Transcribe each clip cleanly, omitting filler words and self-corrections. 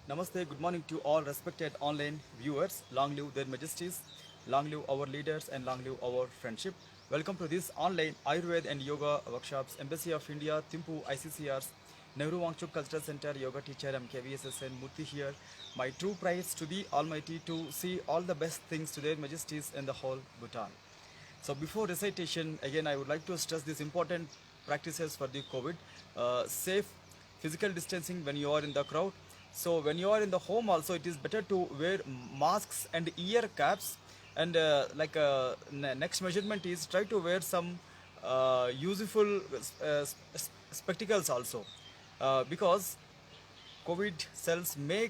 Namaste, good morning to all respected online viewers. Long live their majesties, long live our leaders, and long live our friendship. Welcome to this online Ayurveda and Yoga workshops. Embassy of India, Timpu, ICCRs, Nehru Wangchuk Cultural Center, Yoga teacher, MKVSSN, Murthy here. My true prize to the Almighty to see all the best things to their majesties in the whole Bhutan. So before recitation, again, I would like to stress these important practices for the COVID. Safe physical distancing when you are in the crowd. So when you are in the home also, it is better to wear masks and ear caps. And next measurement is try to wear some useful spectacles also, because COVID cells may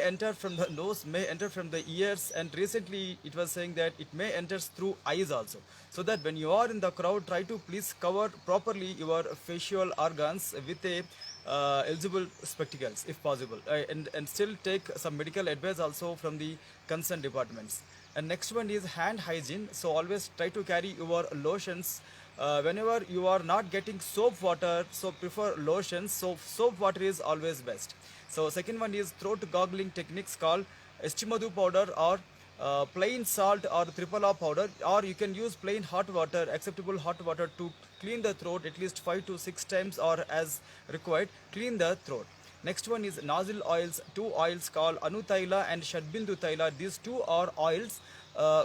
enter from the nose, may enter from the ears, and recently it was saying that it may enter through eyes also. So that when you are in the crowd, try to please cover properly your facial organs with a eligible spectacles if possible, and still take some medical advice also from the concerned departments. And next one is hand hygiene. So always try to carry your lotions. Whenever you are not getting soap water, so prefer lotions. So soap water is always best. So second one is throat gargling techniques called estimadu powder, or plain salt or triphala powder, or you can use plain hot water, acceptable hot water, to clean the throat at least 5 to 6 times or as required. Clean the throat. Next one is nozzle oils. Two oils called Anutaila and Shadbindu Taila. These two are oils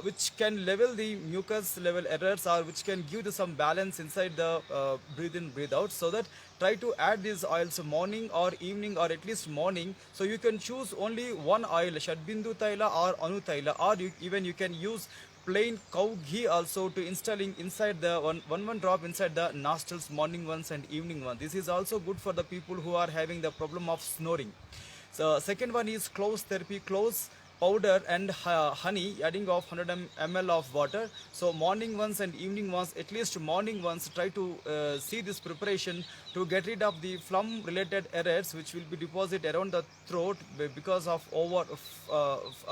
which can level the mucus level errors, or which can give the some balance inside the breathe in breathe out. So that try to add these oils morning or evening, or at least morning. So you can choose only one oil, Shadbindu Taila or Anutaila, or even you can use plain cow ghee also to installing inside the one drop inside the nostrils, morning ones and evening one. This is also good for the people who are having the problem of snoring. So second one is cloves therapy. Cloves powder and honey, adding of 100 ml of water. So morning ones and evening ones, at least morning ones, try to see this preparation to get rid of the phlegm related errors which will be deposited around the throat because of over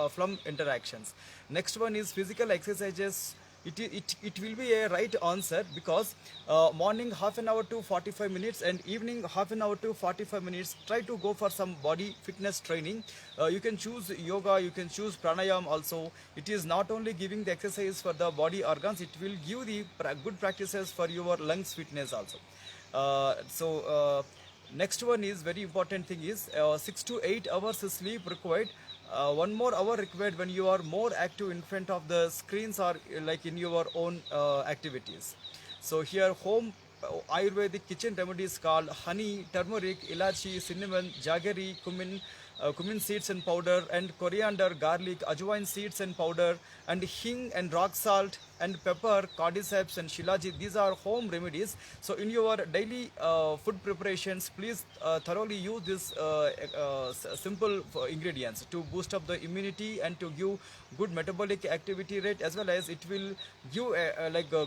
phlegm interactions. Next one is physical exercises. It will be a right answer, because morning half an hour to 45 minutes and evening half an hour to 45 minutes, try to go for some body fitness training. You can choose yoga, you can choose pranayam also. It is not only giving the exercise for the body organs, it will give the good practices for your lungs fitness also. Next one is very important thing is 6 to 8 hours sleep required. One more hour required when you are more active in front of the screens, or like in your own activities. So here home Ayurvedic kitchen remedies called honey, turmeric, ilachi, cinnamon, jaggery, cumin seeds and powder, and coriander, garlic, ajwain seeds and powder, and hing and rock salt and pepper, cordyceps and shilajit. These are home remedies. So in your daily food preparations, please thoroughly use this simple ingredients to boost up the immunity and to give good metabolic activity rate, as well as it will give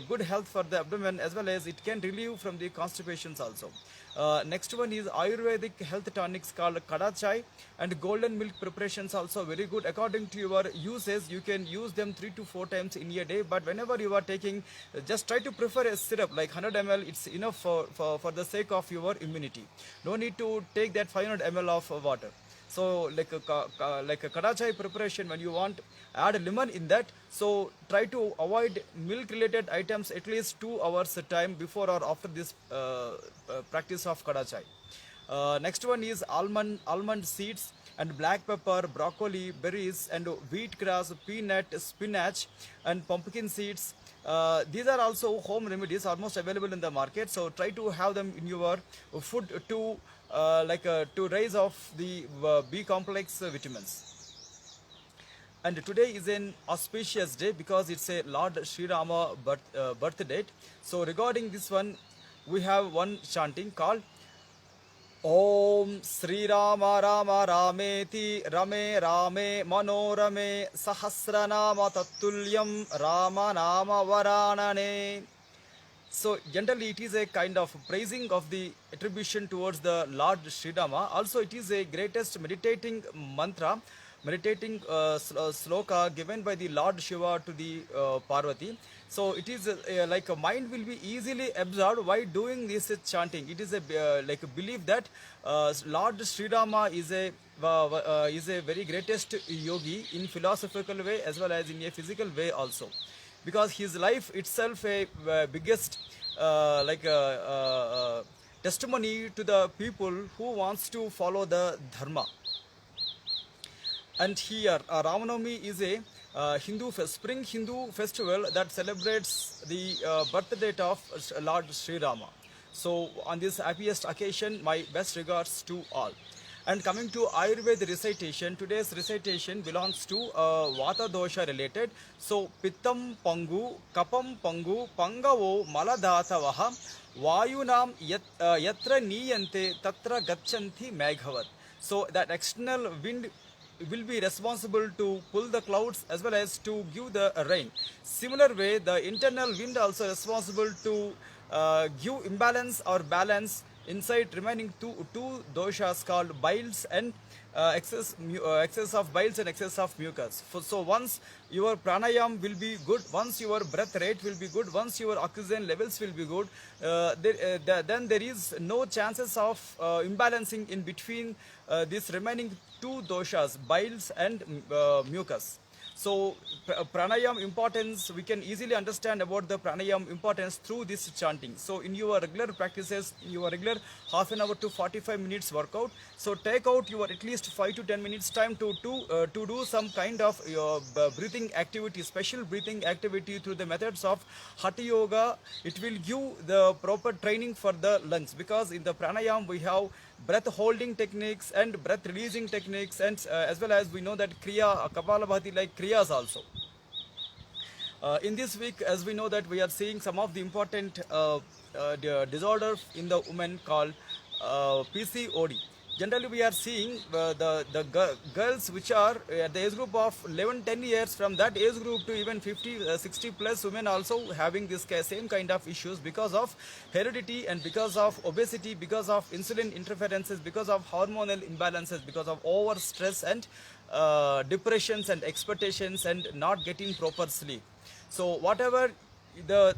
good health for the abdomen, as well as it can relieve from the constipations also. Next one is Ayurvedic health tonics called Kada Chai, and golden milk preparations also very good. According to your uses, you can use them 3 to 4 times in a day. But whenever you are taking, just try to prefer a syrup like 100 ml. It's enough for the sake of your immunity. No need to take that 500 ml of water. So like a kadachai preparation, when you want add lemon in that, so try to avoid milk related items at least 2 hours time before or after this practice of kadachai. Next one is almond seeds and black pepper, broccoli, berries, and wheat grass, peanut, spinach, and pumpkin seeds. These are also home remedies almost available in the market. So try to have them in your food to raise off the B complex vitamins. And today is an auspicious day because it's a Lord Sri Rama birth date. So regarding this one, we have one chanting called Om Sri Rama Rama Rameti Rame Rame Manorame Sahasranama Tatulyam Rama Nama Varanane. So generally it is a kind of praising of the attribution towards the Lord Sri Rama. Also it is a greatest meditating mantra, meditating sloka given by the Lord Shiva to the Parvati. So it is like a mind will be easily absorbed while doing this chanting. It is a like a belief that Lord Sri Rama is a very greatest yogi in philosophical way as well as in a physical way also, because his life itself a biggest like testimony to the people who wants to follow the dharma. And here, Ramanavami is a spring Hindu festival that celebrates the birth date of Lord Sri Rama. So, on this happiest occasion, my best regards to all. And coming to Ayurveda recitation, today's recitation belongs to Vata dosha related. So, Pittam Pangu, Kapam Pangu, Pangavo Maladatavaha, Vayunam Yatra Niyante Tatra Gachanti Meghavat. So, that external wind will be responsible to pull the clouds as well as to give the rain. Similar way, the internal wind also responsible to give imbalance or balance inside remaining two doshas called biles and excess of biles and excess of mucus. So once your pranayam will be good, once your breath rate will be good, once your oxygen levels will be good, then there is no chances of imbalancing in between these remaining two doshas, biles and mucus. So pranayam importance, we can easily understand about the pranayam importance through this chanting. So in your regular practices, your regular half an hour to 45 minutes workout, so take out your at least 5 to 10 minutes time to do some kind of breathing activity, special breathing activity through the methods of Hatha Yoga. It will give the proper training for the lungs, because in the pranayam we have breath holding techniques and breath releasing techniques, and as well as we know that Kriya, Kapalabhati like Kriyas also. In this week, as we know that we are seeing some of the important disorders in the women called PCOD. Generally, we are seeing the girls which are at the age group of 11-10 years, from that age group to even 50-60 plus women also having this same kind of issues because of heredity and because of obesity, because of insulin interferences, because of hormonal imbalances, because of over stress and depressions and expectations and not getting proper sleep. So whatever the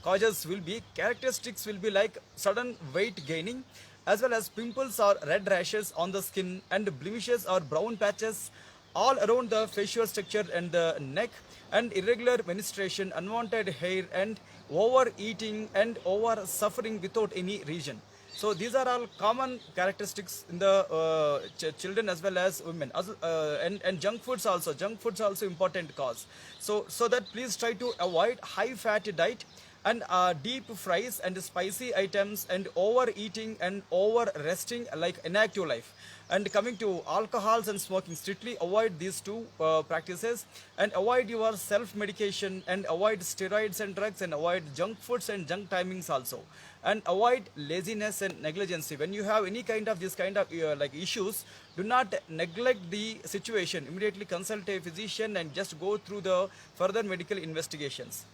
causes will be, characteristics will be like sudden weight gaining, as well as pimples or red rashes on the skin, and blemishes or brown patches all around the facial structure and the neck, and irregular menstruation, unwanted hair, and overeating and over suffering without any reason. So these are all common characteristics in the children as well as women. And junk foods also. Junk foods also important cause. So that please try to avoid high fat diet and deep fries and spicy items and overeating and over resting like inactive life. And coming to alcohols and smoking, strictly avoid these two practices, and avoid your self medication, and avoid steroids and drugs, and avoid junk foods and junk timings also, and avoid laziness and negligence. When you have any kind of this kind of like issues, do not neglect the situation. Immediately consult a physician and just go through the further medical investigations.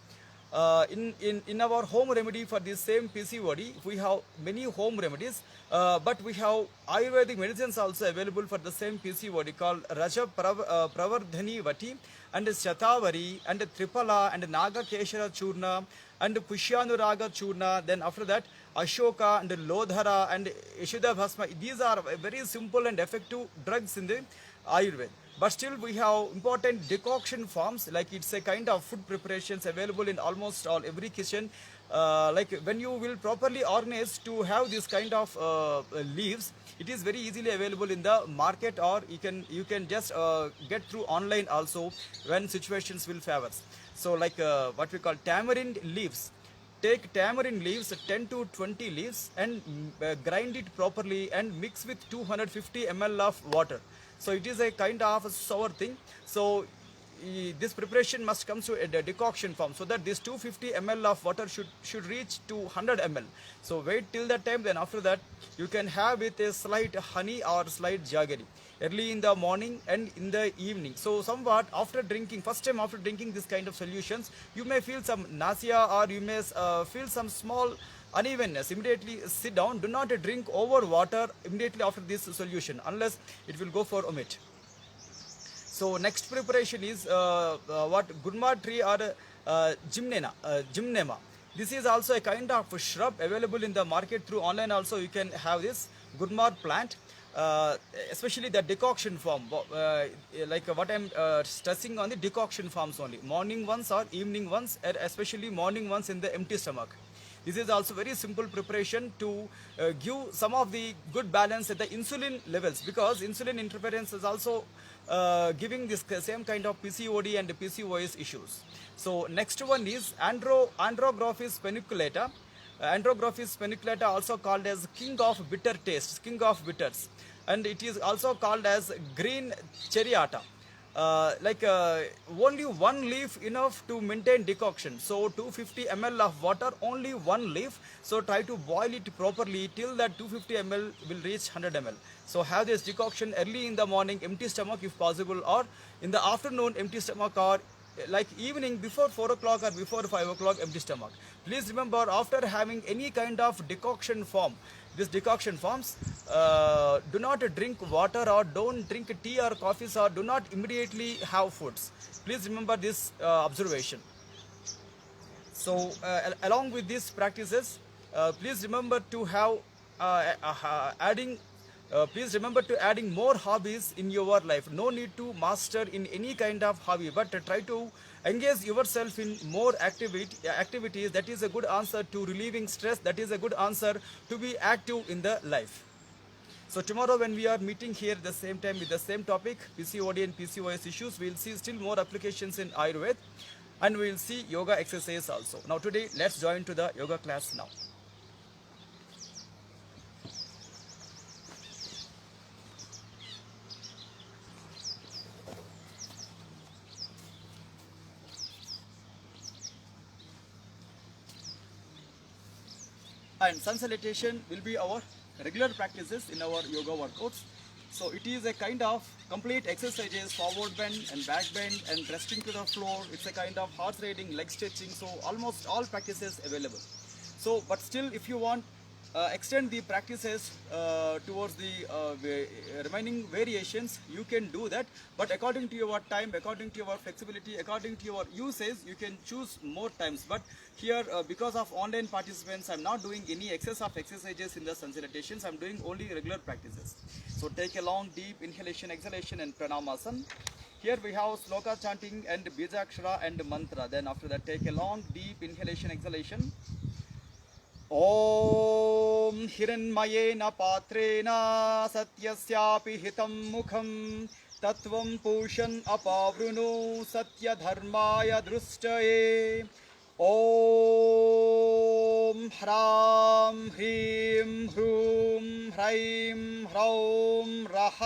In our home remedy for this same PCOD, we have many home remedies, but we have Ayurvedic medicines also available for the same PCOD called Raja Pravardhani Vati and Shatavari and Tripala and Naga Keshara Churna and Pushyanuraga Churna. Then after that, Ashoka and Lodhara and Ishuddha Bhasma. These are very simple and effective drugs in the Ayurveda. But still we have important decoction forms, like it's a kind of food preparations available in almost all every kitchen. Like when you will properly organize to have this kind of leaves, it is very easily available in the market, or you can just get through online also when situations will favor. So like what we call tamarind leaves. Take tamarind leaves, 10 to 20 leaves, and grind it properly and mix with 250 ml of water. So it is a kind of a sour thing. So this preparation must come to a decoction form, so that this 250 ml of water should reach to 100 ml. So wait till that time. Then after that, you can have with a slight honey or slight jaggery early in the morning and in the evening. So somewhat after drinking, first time after drinking this kind of solutions, you may feel some nausea, or you may feel some small unevenness. Immediately sit down. Do not drink over water immediately after this solution, unless it will go for vomit. So next preparation is what gurma tree or gymnema. This is also a kind of shrub available in the market through online. Also, you can have this gourmand plant, especially the decoction form. Like what I'm stressing on the decoction forms only. Morning ones or evening ones, especially morning ones in the empty stomach. This is also very simple preparation to give some of the good balance at the insulin levels, because insulin interference is also giving this same kind of PCOD and PCOS issues. So next one is Andrographis paniculata. Andrographis paniculata, also called as king of bitter tastes, king of bitters, and it is also called as green cherryata. Like only one leaf enough to maintain decoction. So 250 ml of water, only one leaf. So try to boil it properly till that 250 ml will reach 100 ml. So have this decoction early in the morning, empty stomach if possible, or in the afternoon, empty stomach, or like evening before 4 o'clock or before 5 o'clock, empty stomach. Please remember, after having any kind of decoction form, this decoction forms, do not drink water or don't drink tea or coffees, or do not immediately have foods. Please remember this observation. So along with these practices, please remember to have adding please remember to adding more hobbies in your life. No need to master in any kind of hobby, but try to engage yourself in more activities. That is a good answer to relieving stress. That is a good answer to be active in the life. So tomorrow when we are meeting here at the same time with the same topic, PCOD and PCOS issues, we will see still more applications in Ayurveda, and we will see yoga exercise also. Now today, let's join to the yoga class now. And sun salutation will be our regular practices in our yoga workouts. So it is a kind of complete exercises, forward bend and back bend and resting to the floor. It's a kind of horse riding, leg stretching. So almost all practices available. So but still, if you want extend the practices towards the remaining variations, you can do that, but according to your time, according to your flexibility, according to your usage, you can choose more times. But here because of online participants, I'm not doing any excess of exercises in the sun salutations. I'm doing only regular practices. So take a long deep inhalation, exhalation and pranamasana. Here we have sloka chanting and bijakshara and mantra. Then after that, take a long deep inhalation, exhalation. ॐ हिरण्मयेन पात्रेण सत्यस्यापि हितं मुखं तत्त्वं पूषन् अपावृणु सत्यधर्माय दृष्टये ॐ ह्रां ह्रीं ह्रूं ह्रैं ह्रौं रः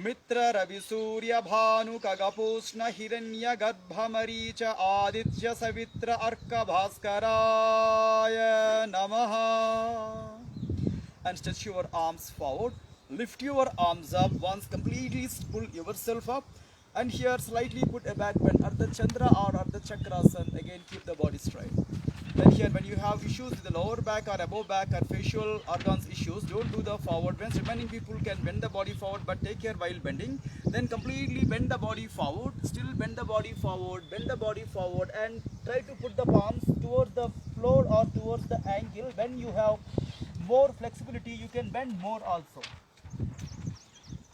मित्ररविसूर्यभानुकगपोष्ण हिरण्यगर्भमरीच आदित्य सवित्र अर्कभास्कराय नमः. And stretch your arms forward, lift your arms up once, completely pull yourself up, and here slightly put a back bend at the Chandra or at the Chakrasana. Again keep the body straight. Then here when you have issues with the lower back or above back or facial organs issues, don't do the forward bends. Remaining people can bend the body forward, but take care while bending. Then completely bend the body forward, still bend the body forward, and try to put the palms towards the floor or towards the angle. When you have more flexibility, you can bend more also.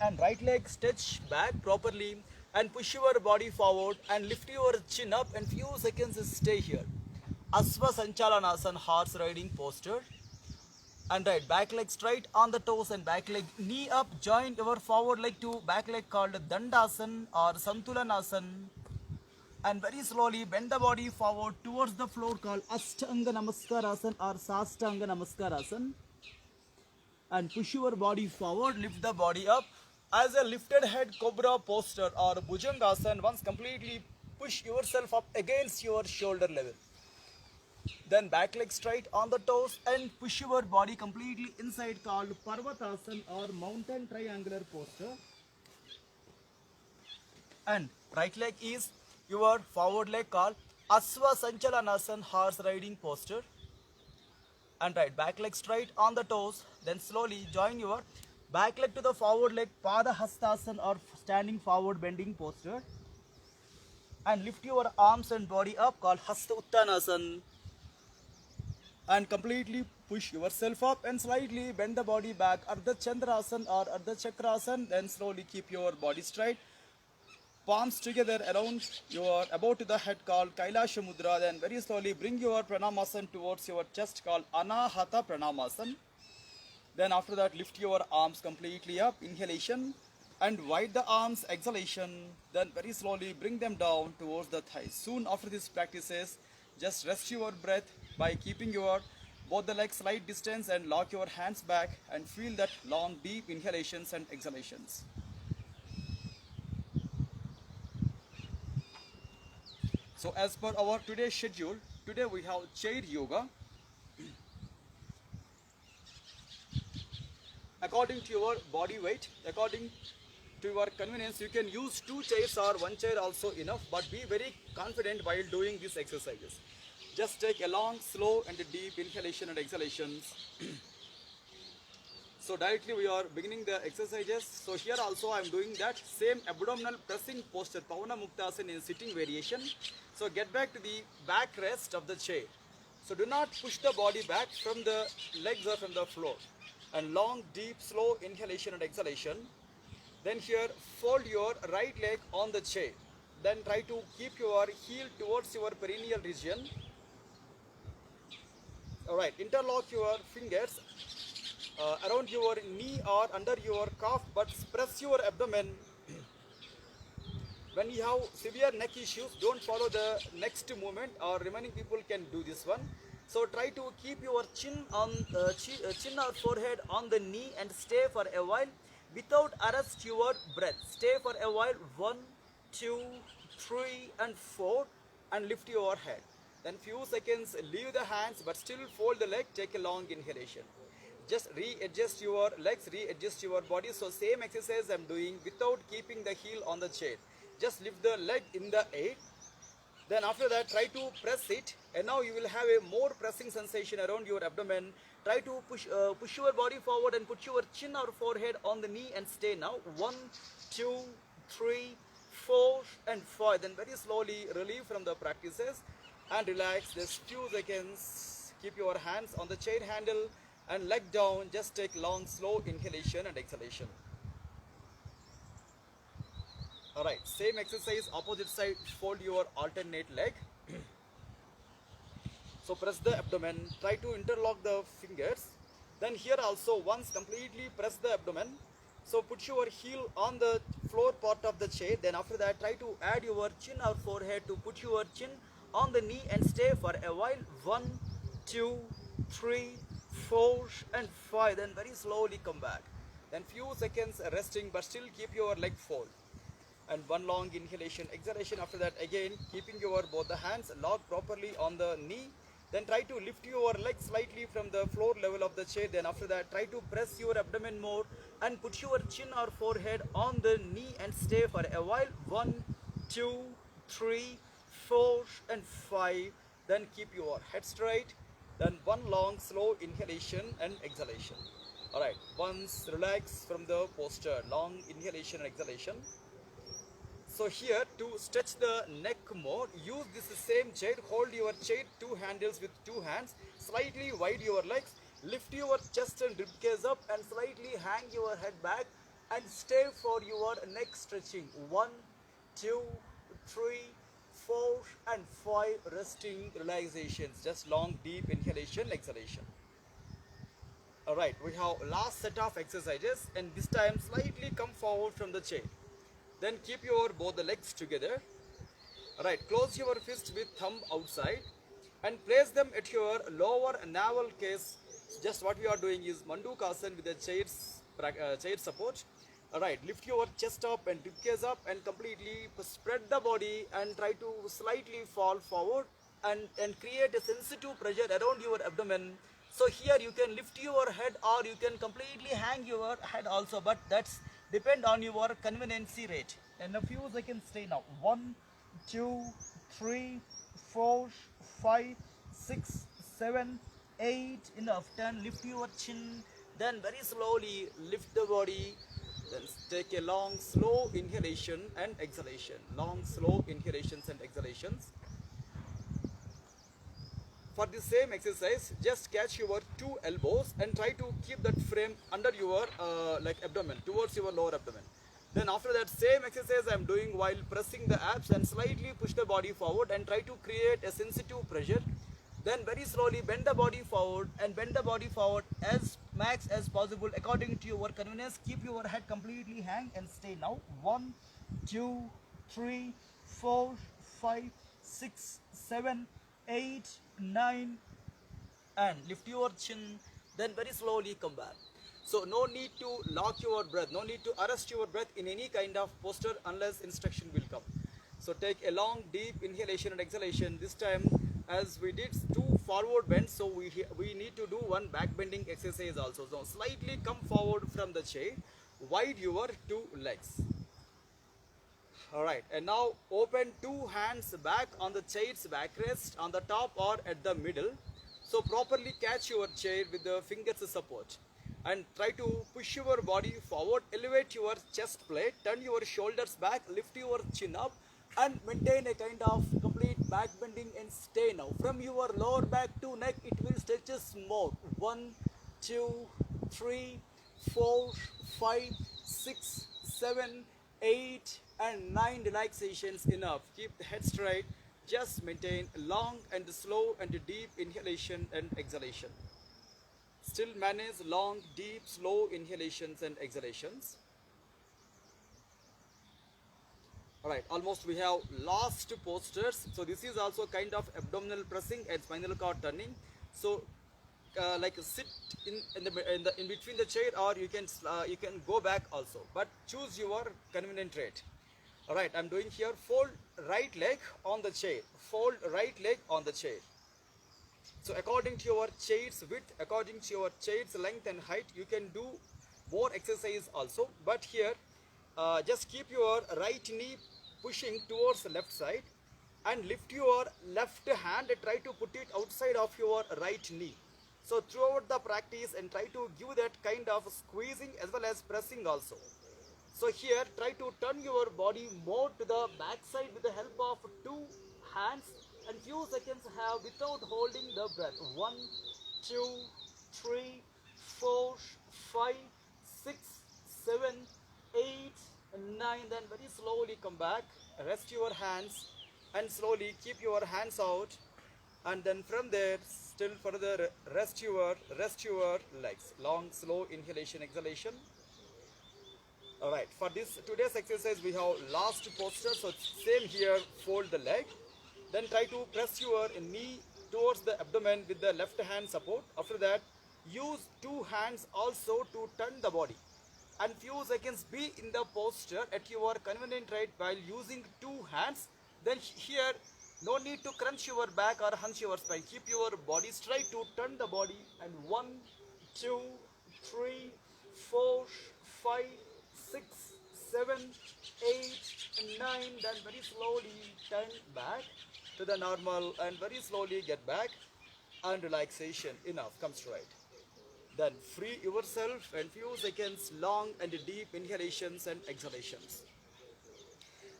And right leg stretch back properly and push your body forward and lift your chin up, and few seconds stay here. Asva Sanchalanasana, horse riding posture. And right, back leg straight on the toes and back leg knee up. Join your forward leg to back leg called Dandasana or Santulanasana. And very slowly bend the body forward towards the floor called Ashtanga Namaskarasana or Sastanga Namaskarasana. And push your body forward, lift the body up as a lifted head cobra posture or Bhujangasana. Once completely push yourself up against your shoulder level. Then back leg straight on the toes and push your body completely inside called Parvatasana or mountain triangular posture. And right leg is your forward leg called Asva Sanchalanasana, horse riding posture. And right, back leg straight on the toes. Then slowly join your back leg to the forward leg, Pada Hastasana or standing forward bending posture. and lift your arms and body up, called Hasta Uttanasana, and completely push yourself up and slightly bend the body back, Ardha Chandrasana or Ardha Chakrasana. Then slowly keep your body straight, palms together around your about to the head, called Kailasha Mudra. Then very slowly bring your Pranamasana towards your chest, called Anahata Pranamasana. Then after that, lift your arms completely up, inhalation, and wide the arms, exhalation. Then very slowly bring them down towards the thighs. Soon after these practices, just rest your breath by keeping your both the legs slight distance and lock your hands back and feel that long deep inhalations and exhalations. So as per our today's schedule, today we have chair yoga. According to your body weight, according to your convenience, you can use 2 chairs or 1 chair also enough, but be very confident while doing these exercises. Just take a long, slow and deep inhalation and exhalations. So directly we are beginning the exercises. So here also I am doing that same abdominal pressing posture, Pavana Muktasana, in sitting variation. So get back to the back rest of the chair. So do not push the body back from the legs or from the floor. And long, deep, slow inhalation and exhalation. Then here fold your right leg on the chair. Then try to keep your heel towards your perineal region. Alright, interlock your fingers around your knee or under your calf, but press your abdomen. When you have severe neck issues, don't follow the next movement, or remaining people can do this one. So try to keep your chin or forehead on the knee and stay for a while without arrest your breath. Stay for a while, 1, 2, 3 and 4, and lift your head. Then few seconds, leave the hands but still fold the leg, take a long inhalation. Just readjust your legs, readjust your body. So same exercise I'm doing without keeping the heel on the chair. Just lift the leg in the air. Then after that, try to press it, and now you will have a more pressing sensation around your abdomen. Try to push your body forward and put your chin or forehead on the knee and stay now. 1, 2, 3, 4 and 5. Then very slowly relieve from the practices and relax. Just few seconds. Keep your hands on the chair handle and leg down. Just take long, slow inhalation and exhalation. Alright, same exercise, opposite side, fold your alternate leg. So press the abdomen, try to interlock the fingers. Then here also, once completely press the abdomen. So put your heel on the floor part of the chair. Then after that, try to add your chin or forehead to put your chin on the knee and stay for a while. 1, 2, 3, 4 and 5. Then very slowly come back. Then few seconds resting, but still keep your leg fold. And one long inhalation, exhalation. After that, again keeping your both the hands locked properly on the knee. Then try to lift your leg slightly from the floor level of the chair. Then after that, try to press your abdomen more and put your chin or forehead on the knee and stay for a while. 1, 2, 3, 4 and 5. Then keep your head straight. Then one long slow inhalation and exhalation. Alright, once relax from the posture, long inhalation and exhalation. So here, to stretch the neck more, use this same chair. Hold your chair 2 handles with 2 hands. Slightly wide your legs. Lift your chest and ribcage up and slightly hang your head back and stay for your neck stretching. 1, 2, 3, 4 and 5. Resting relaxations. Just long deep inhalation, exhalation. Alright, we have last set of exercises, and this time slightly come forward from the chair. Then keep your both the legs together. Alright, close your fist with thumb outside and place them at your lower navel case. Just what we are doing is Mandukasana with the chair support. Alright, lift your chest up and ribcage up and completely spread the body and try to slightly fall forward and create a sensitive pressure around your abdomen. So here you can lift your head or you can completely hang your head also, but that's depend on your conveniency rate. And a few seconds stay now. 1, 2, 3, 4, 5, 6, 7, 8. Enough. Then lift your chin. Then very slowly lift the body. Then take a long, slow inhalation and exhalation. Long, slow inhalations and exhalations. For the same exercise, just catch your two elbows and try to keep that frame under your like abdomen, towards your lower abdomen. Then after that same exercise I am doing while pressing the abs, and slightly push the body forward and try to create a sensitive pressure. Then very slowly bend the body forward and bend the body forward as max as possible according to your convenience. Keep your head completely hang and stay now. 1, 2, 3, 4, 5, 6, 7, 8, 9, and lift your chin. Then very slowly come back. So no need to lock your breath, no need to arrest your breath in any kind of posture unless instruction will come. So take a long deep inhalation and exhalation. This time, as we did two forward bends, so we need to do one back bending exercise also. So slightly come forward from the chair, wide your two legs. Alright, and now open two hands back on the chair's backrest, on the top or at the middle. So properly catch your chair with the fingers support. And try to push your body forward, elevate your chest plate, turn your shoulders back, lift your chin up, and maintain a kind of complete back bending and stay now. From your lower back to neck, it will stretches more. 1, 2, 3, 4, 5, 6, 7, 8, and 9 relaxations enough. Keep the head straight. Just maintain long and slow and deep inhalation and exhalation. Still manage long, deep, slow inhalations and exhalations. Alright, almost we have last postures. So this is also kind of abdominal pressing and spinal cord turning. So like sit in between the chair, or you can go back also, but choose your convenient rate. Alright, I'm doing here. Fold right leg on the chair. Fold right leg on the chair. So according to your chair's width, according to your chair's length and height, you can do more exercise also. But here, just keep your right knee pushing towards the left side and lift your left hand and try to put it outside of your right knee. So throughout the practice, and try to give that kind of squeezing as well as pressing also. So here, try to turn your body more to the back side with the help of two hands, and few seconds have without holding the breath. 1, 2, 3, 4, 5, 6, 7, 8, 9. Then very slowly come back, rest your hands, and slowly keep your hands out, and then from there still further rest your legs. Long, slow inhalation, exhalation. Alright, for this today's exercise we have last posture. So same here, fold the leg. Then try to press your knee towards the abdomen with the left hand support. After that, use two hands also to turn the body. And few seconds be in the posture at your convenient rate while using two hands. Then here, no need to crunch your back or hunch your spine. Keep your body straight to turn the body. And 1, 2, 3, 4, 5, 6, 7, 8, 9. Then very slowly turn back to the normal and very slowly get back, and relaxation enough, come straight. Then free yourself and few seconds long and deep inhalations and exhalations.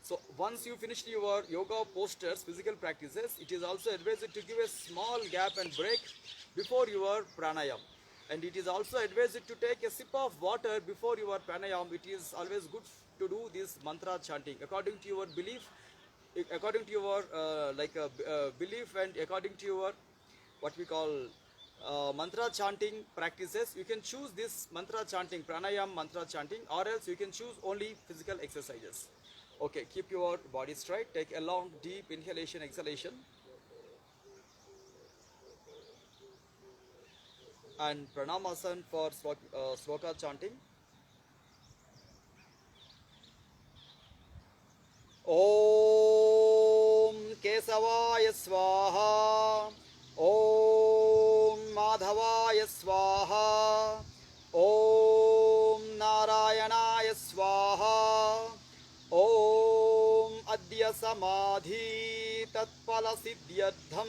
So once you finish your yoga postures, physical practices, it is also advised to give a small gap and break before your pranayam. And it is also advised to take a sip of water before your pranayam. It is always good to do this mantra chanting according to your belief, according to your belief, and according to your what we call mantra chanting practices. You can choose this mantra chanting, pranayam mantra chanting, or else you can choose only physical exercises. Okay, keep your body straight. Take a long deep inhalation, exhalation, and pranamasan for sloka chanting. Om Kesavaya Swaha, Om Madhavaya Swaha, Om Narayanaya Swaha, Om Adya Samadhi Tatpala Siddhyadham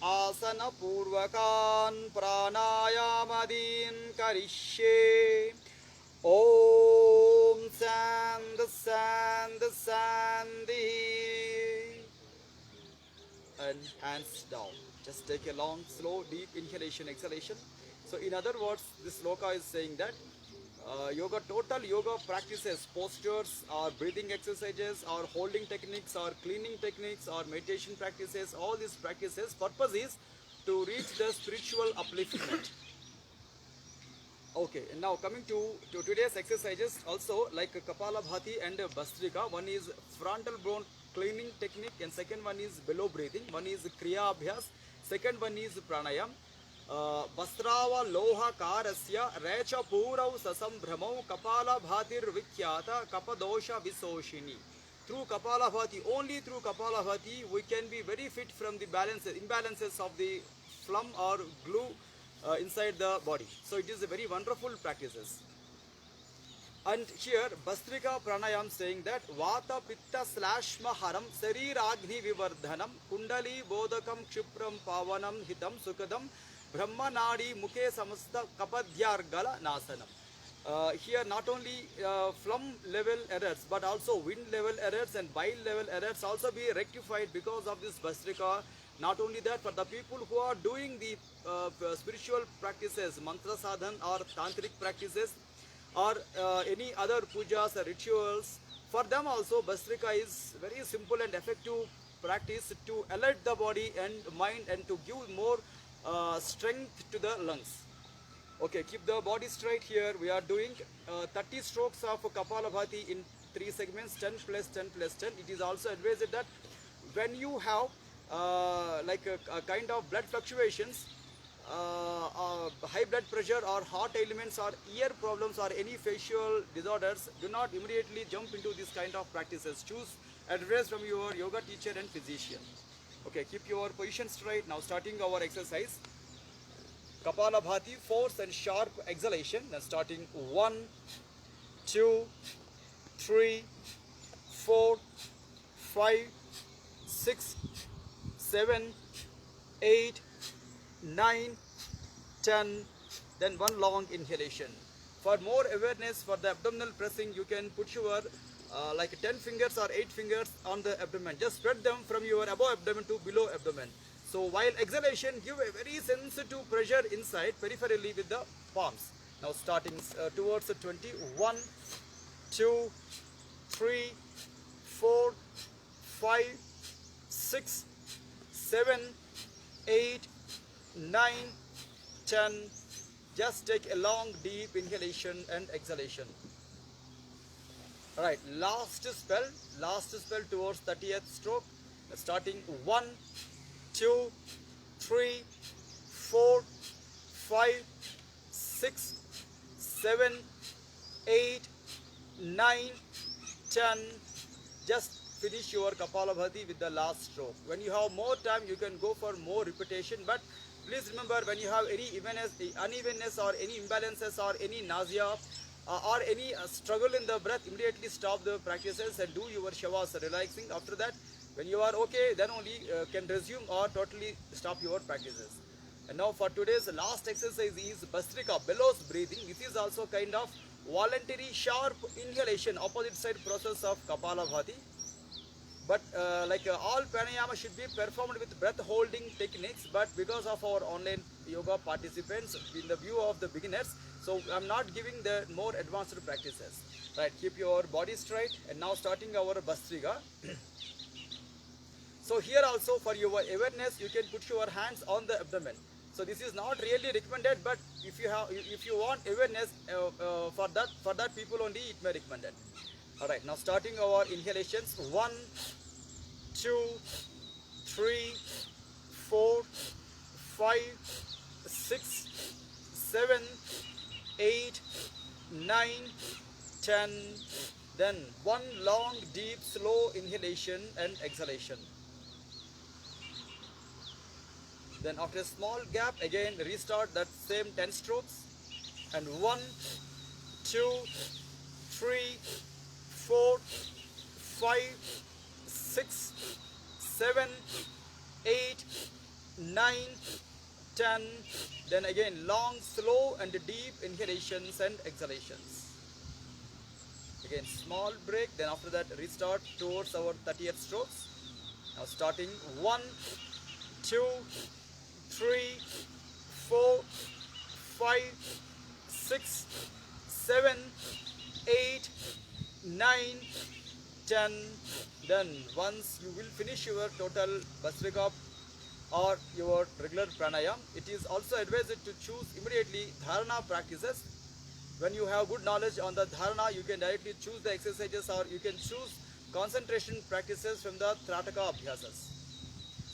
Asana Purvakan Pranayamadin Karishye. Om and hands down. Just take a long, slow, deep inhalation, exhalation. So in other words, this sloka is saying that total yoga practices, postures, or breathing exercises, or holding techniques, or cleaning techniques, or meditation practices, all these practices, purpose is to reach the spiritual upliftment. Okay, and now coming to today's exercises, also like Kapalabhati and Bhastrika. One is frontal bone cleaning technique, and second one is below breathing. One is Kriya Abhyas, second one is Pranayam. Vastrava loha karasya recha purau sasambhramau Kapalabhatir vikyata kapadosha visoshini. Through Kapalabhati, only through Kapalabhati, we can be very fit from the imbalances of the phlegm or glue inside the body. So it is a very wonderful practices. And here Bhastrika Pranayam saying that Vata Pitta Slashma Haram Sariragni Vivardhanam Kundali Bodhakam Kshipram Pavanam Hitam Sukadam Brahma Nadi Mukhe Samasta Kapadyargala Nasanam. Here not only phlegm level errors but also wind level errors and bile level errors also be rectified because of this Bhastrika. Not only that, for the people who are doing the spiritual practices, mantra sadhan or tantric practices, or any other pujas or rituals, for them also Bhastrika is very simple and effective practice to alert the body and mind and to give more strength to the lungs. Okay, keep the body straight here. We are doing 30 strokes of Kapalabhati in 3 segments, 10 plus 10 plus 10. It is also advised that when you have like a kind of blood fluctuations, high blood pressure or heart ailments or ear problems or any facial disorders, do not immediately jump into this kind of practices. Choose advice from your yoga teacher and physician. Okay, keep your position straight. Now starting our exercise. Kapalabhati, force and sharp exhalation. Then starting 1, 2, 3, 4, 5, 6, 7, 8, 9, 10. Then one long inhalation. For more awareness for the abdominal pressing, you can put your like 10 fingers or 8 fingers on the abdomen. Just spread them from your above abdomen to below abdomen. So while exhalation, give a very sensitive pressure inside peripherally with the palms. Now starting towards the 20. 1, 2, 3, 4, 5, 6, 7, 8, 9, 10. Just take a long deep inhalation and exhalation. Alright, last spell towards 30th stroke. Starting 1, 2, 3, 4, 5, 6, 7, 8, 9, 10. Just finish your Kapalabhati with the last stroke. When you have more time, you can go for more repetition. But please remember, when you have any unevenness or any imbalances or any nausea or any struggle in the breath, immediately stop the practices and do your shavas relaxing. After that, when you are okay, then only can resume or totally stop your practices. And now for today's last exercise is Bhastrika, bellows breathing. This is also kind of voluntary sharp inhalation, opposite side process of Kapalabhati. But all pranayama should be performed with breath holding techniques, but because of our online yoga participants, in the view of the beginners, so I'm not giving the more advanced practices. Right, keep your body straight. And now starting our Bhastrika. So here also for your awareness, you can put your hands on the abdomen. So this is not really recommended, but if you want awareness for that people only, it may recommended. All right, now starting our inhalations. 1, 2, 3, 4, 5, 6, 7, 8, 9, 10. Then one long, deep, slow inhalation and exhalation. Then after a small gap, again restart that same 10 strokes. And 1, 2, 3, 4, 5, 6, 7, 8, 9, 10. Then again long, slow and deep inhalations and exhalations. Again small break, then after that restart towards our 30th strokes. Now starting 1, 2, 3, 4, 5, 6, 7, 8, 9, 10. Then once you will finish your total Bhastrika or your regular pranayam, it is also advised to choose immediately dharana practices. When you have good knowledge on the dharana, you can directly choose the exercises, or you can choose concentration practices from the Trataka Abhyasas.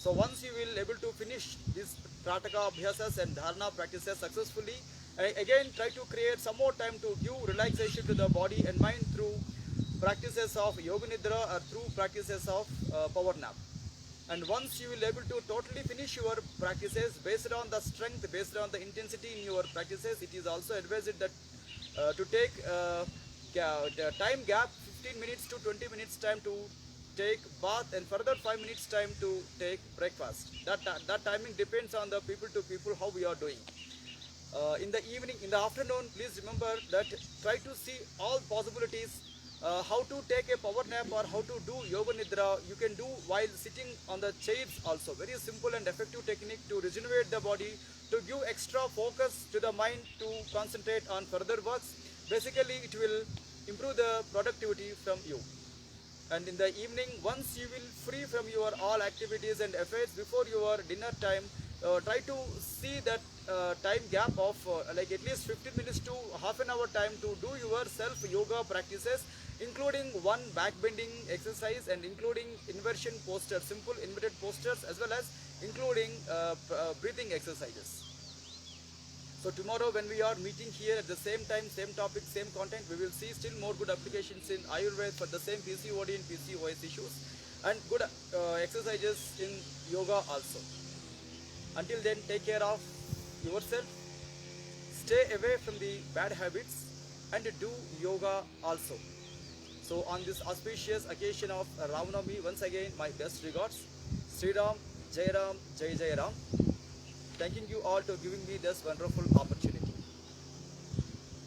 So once you will able to finish these Trataka Abhyasas and Dharana practices successfully, again try to create some more time to give relaxation to the body and mind through practices of Yoga Nidra or through practices of power nap. And once you will able to totally finish your practices based on the strength, based on the intensity in your practices, it is also advised that to take the time gap 15 minutes to 20 minutes time to take bath, and further 5 minutes time to take breakfast. That timing depends on the people to people how we are doing. In the evening, in the afternoon, please remember that try to see all possibilities, how to take a power nap or how to do yoga nidra. You can do while sitting on the chairs also. Very simple and effective technique to regenerate the body, to give extra focus to the mind to concentrate on further works. Basically, it will improve the productivity from you. And in the evening, once you will free from your all activities and affairs before your dinner time, try to see that time gap of like at least 15 minutes to half an hour time to do your self yoga practices, including one back bending exercise and including inversion postures, simple inverted postures, as well as including breathing exercises. So tomorrow when we are meeting here at the same time, same topic, same content, we will see still more good applications in Ayurveda for the same PCOD and PCOS issues, and good exercises in yoga also. Until then, take care of yourself, stay away from the bad habits, and do yoga also. So on this auspicious occasion of Ramanami, once again my best regards. Sri Ram, Jai Ram, Jai Jai Ram. Thanking you all to giving me this wonderful opportunity.